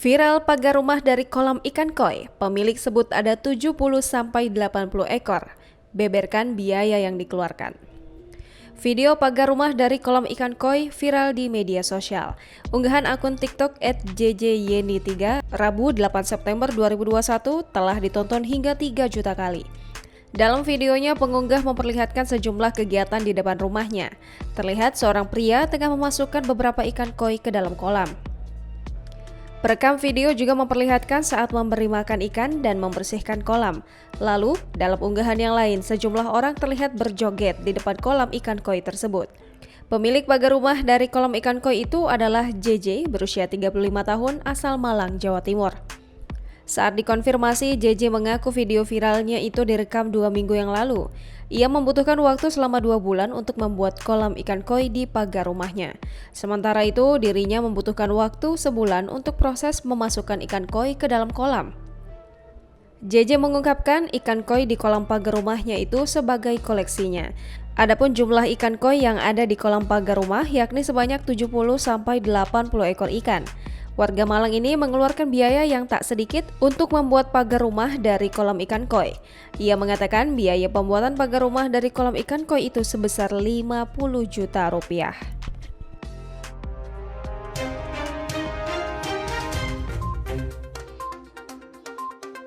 Viral pagar rumah dari kolam ikan koi, pemilik sebut ada 70-80 ekor, beberkan biaya yang dikeluarkan. Video pagar rumah dari kolam ikan koi viral di media sosial. Unggahan akun TikTok @jjyeni3 Rabu 8 September 2021 telah ditonton hingga 3 juta kali. Dalam videonya, pengunggah memperlihatkan sejumlah kegiatan di depan rumahnya. Terlihat seorang pria tengah memasukkan beberapa ikan koi ke dalam kolam. Perekam video juga memperlihatkan saat memberi makan ikan dan membersihkan kolam. Lalu, dalam unggahan yang lain, sejumlah orang terlihat berjoget di depan kolam ikan koi tersebut. Pemilik pagar rumah dari kolam ikan koi itu adalah JJ, berusia 35 tahun, asal Malang, Jawa Timur. Saat dikonfirmasi, JJ mengaku video viralnya itu direkam 2 minggu yang lalu. Ia membutuhkan waktu selama 2 bulan untuk membuat kolam ikan koi di pagar rumahnya. Sementara itu, dirinya membutuhkan waktu sebulan untuk proses memasukkan ikan koi ke dalam kolam. JJ mengungkapkan ikan koi di kolam pagar rumahnya itu sebagai koleksinya. Adapun jumlah ikan koi yang ada di kolam pagar rumah yakni sebanyak 70-80 ekor ikan. Warga Malang ini mengeluarkan biaya yang tak sedikit untuk membuat pagar rumah dari kolam ikan koi. Ia mengatakan biaya pembuatan pagar rumah dari kolam ikan koi itu sebesar 50 juta rupiah.